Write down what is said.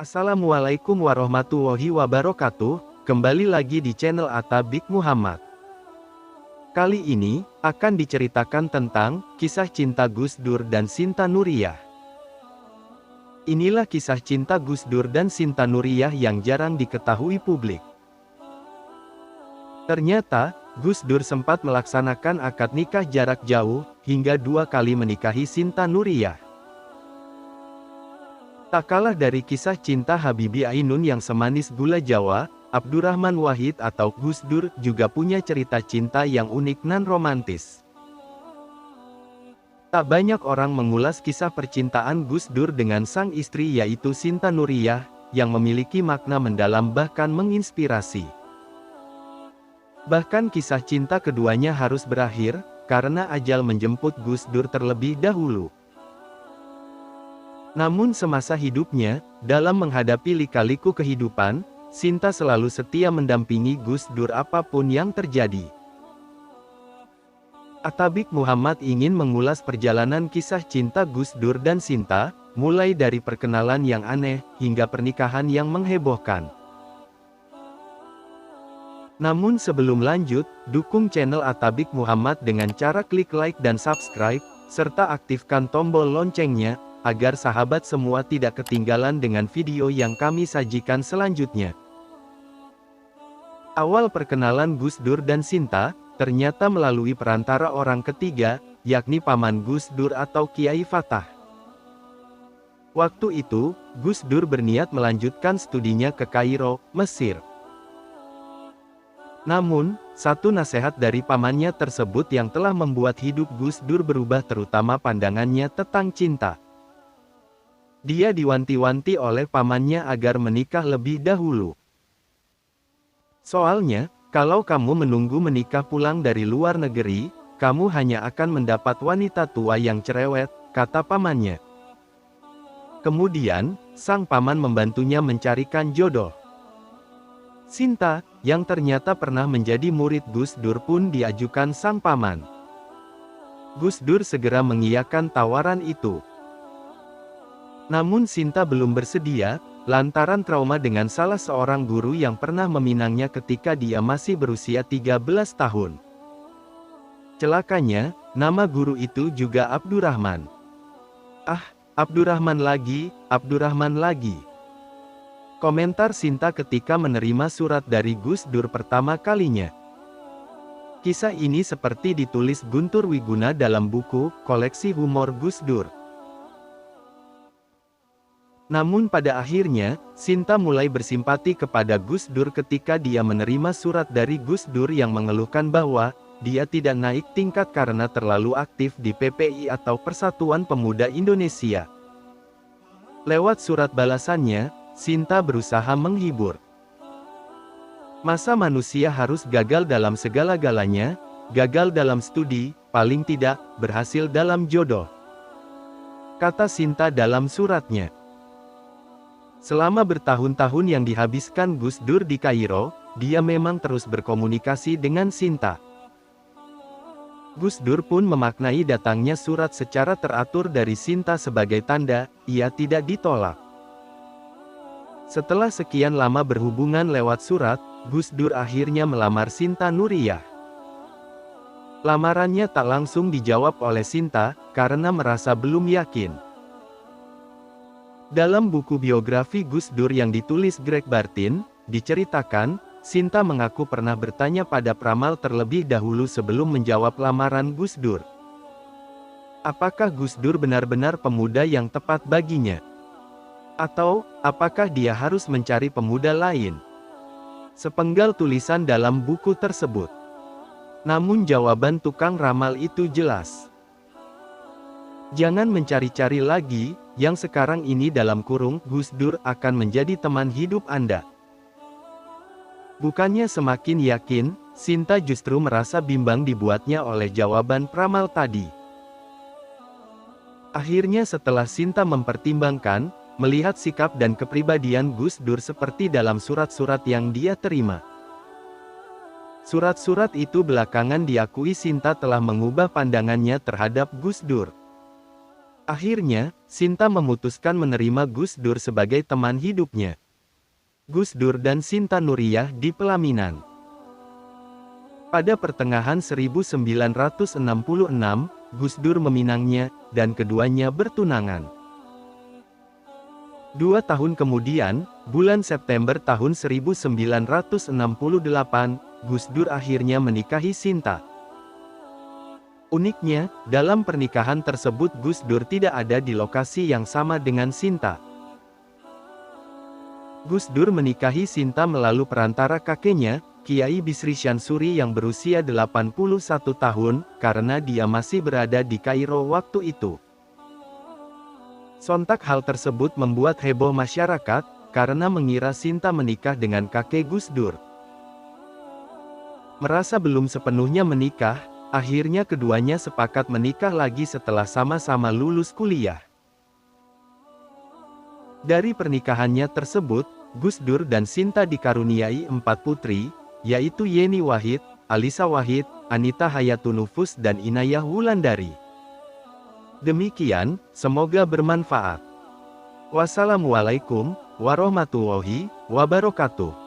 Assalamualaikum warahmatullahi wabarakatuh, kembali lagi di channel Atabik Muhammad. Kali ini, akan diceritakan tentang, kisah cinta Gus Dur dan Sinta Nuriyah. Inilah kisah cinta Gus Dur dan Sinta Nuriyah yang jarang diketahui publik. Ternyata, Gus Dur sempat melaksanakan akad nikah jarak jauh, hingga 2 kali menikahi Sinta Nuriyah. Tak kalah dari kisah cinta Habibie Ainun yang semanis gula Jawa, Abdurrahman Wahid atau Gus Dur juga punya cerita cinta yang unik dan romantis. Tak banyak orang mengulas kisah percintaan Gus Dur dengan sang istri yaitu Sinta Nuriyah, yang memiliki makna mendalam bahkan menginspirasi. Bahkan kisah cinta keduanya harus berakhir, karena ajal menjemput Gus Dur terlebih dahulu. Namun semasa hidupnya, dalam menghadapi lika-liku kehidupan, Sinta selalu setia mendampingi Gus Dur apapun yang terjadi. Atabik Muhammad ingin mengulas perjalanan kisah cinta Gus Dur dan Sinta, mulai dari perkenalan yang aneh, hingga pernikahan yang menghebohkan. Namun sebelum lanjut, dukung channel Atabik Muhammad dengan cara klik like dan subscribe, serta aktifkan tombol loncengnya, agar sahabat semua tidak ketinggalan dengan video yang kami sajikan selanjutnya. Awal perkenalan Gus Dur dan Sinta, ternyata melalui perantara orang ketiga, yakni paman Gus Dur atau Kiai Fatah. Waktu itu, Gus Dur berniat melanjutkan studinya ke Kairo, Mesir. Namun, satu nasihat dari pamannya tersebut yang telah membuat hidup Gus Dur berubah, terutama pandangannya tentang cinta. Dia diwanti-wanti oleh pamannya agar menikah lebih dahulu. Soalnya, kalau kamu menunggu menikah pulang dari luar negeri, kamu hanya akan mendapat wanita tua yang cerewet, kata pamannya. Kemudian, sang paman membantunya mencarikan jodoh. Sinta, yang ternyata pernah menjadi murid Gus Dur pun diajukan sang paman. Gus Dur segera mengiyakan tawaran itu. Namun Sinta belum bersedia, lantaran trauma dengan salah seorang guru yang pernah meminangnya ketika dia masih berusia 13 tahun. Celakanya, nama guru itu juga Abdurrahman. Ah, Abdurrahman lagi. Komentar Sinta ketika menerima surat dari Gus Dur pertama kalinya. Kisah ini seperti ditulis Guntur Wiguna dalam buku, Koleksi Humor Gus Dur. Namun pada akhirnya, Sinta mulai bersimpati kepada Gus Dur ketika dia menerima surat dari Gus Dur yang mengeluhkan bahwa, dia tidak naik tingkat karena terlalu aktif di PPI atau Persatuan Pemuda Indonesia. Lewat surat balasannya, Sinta berusaha menghibur. Masa manusia harus gagal dalam segala-galanya, gagal dalam studi, paling tidak, berhasil dalam jodoh, kata Sinta dalam suratnya. Selama bertahun-tahun yang dihabiskan Gus Dur di Kairo, dia memang terus berkomunikasi dengan Sinta. Gus Dur pun memaknai datangnya surat secara teratur dari Sinta sebagai tanda, ia tidak ditolak. Setelah sekian lama berhubungan lewat surat, Gus Dur akhirnya melamar Sinta Nuriyah. Lamarannya tak langsung dijawab oleh Sinta, karena merasa belum yakin. Dalam buku biografi Gus Dur yang ditulis Greg Bartin, diceritakan, Sinta mengaku pernah bertanya pada peramal terlebih dahulu sebelum menjawab lamaran Gus Dur. Apakah Gus Dur benar-benar pemuda yang tepat baginya? Atau, apakah dia harus mencari pemuda lain? Sepenggal tulisan dalam buku tersebut. Namun jawaban tukang ramal itu jelas. Jangan mencari-cari lagi, yang sekarang ini dalam kurung, Gus Dur akan menjadi teman hidup Anda. Bukannya semakin yakin, Sinta justru merasa bimbang dibuatnya oleh jawaban peramal tadi. Akhirnya setelah Sinta mempertimbangkan, melihat sikap dan kepribadian Gus Dur seperti dalam surat-surat yang dia terima. Surat-surat itu belakangan diakui Sinta telah mengubah pandangannya terhadap Gus Dur. Akhirnya, Sinta memutuskan menerima Gus Dur sebagai teman hidupnya. Gus Dur dan Sinta Nuriyah di pelaminan. Pada pertengahan 1966, Gus Dur meminangnya, dan keduanya bertunangan. 2 tahun kemudian, bulan September tahun 1968, Gus Dur akhirnya menikahi Sinta. Uniknya, dalam pernikahan tersebut Gus Dur tidak ada di lokasi yang sama dengan Sinta. Gus Dur menikahi Sinta melalui perantara kakeknya, Kiai Bisri Syansuri yang berusia 81 tahun, karena dia masih berada di Kairo waktu itu. Sontak hal tersebut membuat heboh masyarakat, karena mengira Sinta menikah dengan kakek Gus Dur. Merasa belum sepenuhnya menikah, akhirnya keduanya sepakat menikah lagi setelah sama-sama lulus kuliah. Dari pernikahannya tersebut, Gus Dur dan Sinta dikaruniai 4 putri, yaitu Yeni Wahid, Alisa Wahid, Anita Hayatunufus dan Inayah Wulandari. Demikian, semoga bermanfaat. Wassalamualaikum warahmatullahi wabarakatuh.